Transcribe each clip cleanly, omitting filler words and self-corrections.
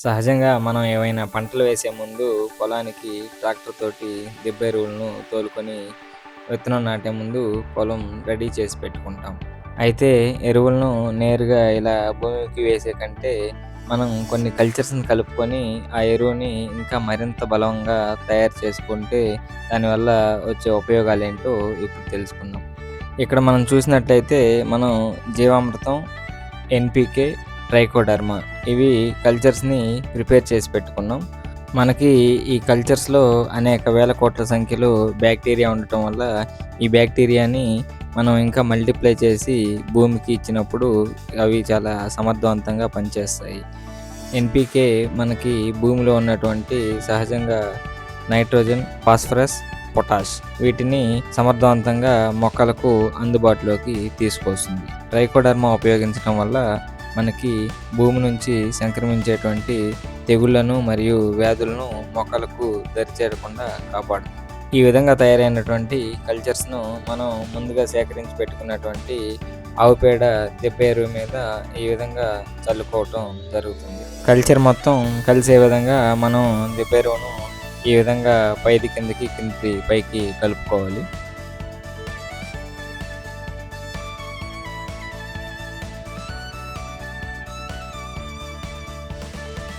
సహజంగా మనం ఏవైనా పంటలు వేసే ముందు పొలానికి ట్రాక్టర్ తోటి దిబ్బ ఎరువులను తోలుకొని విత్తనం నాటే ముందు పొలం రెడీ చేసి పెట్టుకుంటాం. అయితే ఎరువులను నేరుగా ఇలా భూమికి వేసే కంటే మనం కొన్ని కల్చర్స్‌ని కలుపుకొని ఆ ఎరువుని ఇంకా మరింత బలంగా తయారు చేసుకుంటే దానివల్ల వచ్చే ఉపయోగాలేంటో ఇప్పుడు తెలుసుకుందాం. ఇక్కడ మనం చూసినట్టయితే మనం జీవామృతం, ఎన్‌పీకే, ట్రైకోడర్మా ఇవి కల్చర్స్‌ని ప్రిపేర్ చేసి పెట్టుకున్నాం. మనకి ఈ కల్చర్స్‌లో అనేక వేల కోట్ల సంఖ్యలో బ్యాక్టీరియా ఉండటం వల్ల, ఈ బ్యాక్టీరియాని మనం ఇంకా మల్టిప్లై చేసి భూమికి ఇచ్చినప్పుడు అవి చాలా సమర్థవంతంగా పనిచేస్తాయి. ఎన్‌పీకే మనకి భూమిలో ఉన్నటువంటి సహజంగా నైట్రోజన్, ఫాస్ఫరస్, పొటాష్ వీటిని సమర్థవంతంగా మొక్కలకు అందుబాటులోకి తీసుకొస్తుంది. ట్రైకోడర్మా ఉపయోగించడం వల్ల మనకి భూమి నుంచి సంక్రమించేటువంటి తెగుళ్లను మరియు వ్యాధులను మొక్కలకు దరిచేరకుండా కాపాడుతుంది. ఈ విధంగా తయారైనటువంటి కల్చర్స్‌ను మనం ముందుగా సేకరించి పెట్టుకున్నటువంటి ఆవు పేడ దిబ్బ ఎరువు మీద ఈ విధంగా చల్లుకోవటం జరుగుతుంది. కల్చర్ మొత్తం కలిసే విధంగా మనం దిబ్బ ఎరువును ఈ విధంగా పైది కిందకి, కిందిది పైకి కలుపుకోవాలి.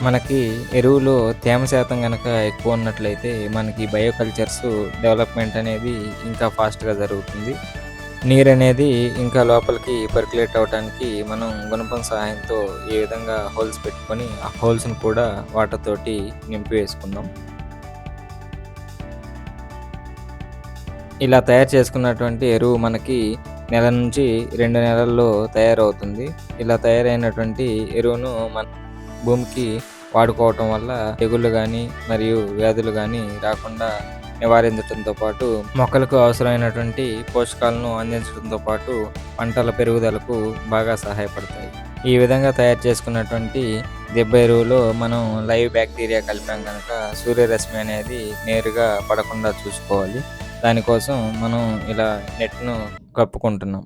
మనకి ఎరువులో తేమ శాతం గనక ఎక్కువ ఉన్నట్లయితే మనకి బయో కల్చర్స్ డెవలప్‌మెంట్ అనేది ఇంకా ఫాస్ట్‌గా జరుగుతుంది. నీరనేది ఇంకా లోపలికి పర్క్యులేట్ అవ్వటానికి మనం గుణపం సహాయంతో ఈ విధంగా హోల్స్ పెట్టుకొని, ఆ హోల్స్‌ని కూడా వాటర్ తోటి నింపి వేసుకుందాం. ఇలా తయారు చేసుకున్నటువంటి ఎరువు మనకి నెల నుంచి 2 నెలల్లో తయారవుతుంది. ఇలా తయారైనటువంటి ఎరువును మన భూమికి వాడుకోవటం వల్ల తెగుళ్ళు గానీ, మరియు వ్యాధులు గానీ రాకుండా నివారించటంతో పాటు, మొక్కలకు అవసరమైనటువంటి పోషకాలను అందించడంతో పాటు, పంటల పెరుగుదలకు బాగా సహాయపడతాయి. ఈ విధంగా తయారు చేసుకున్నటువంటి దిబ్బ ఎరువులో మనం లైవ్ బ్యాక్టీరియా కలిపాం గనక సూర్యరశ్మి అనేది నేరుగా పడకుండా చూసుకోవాలి. దానికోసం మనం ఇలా నెట్‌ను కప్పుకుంటున్నాం.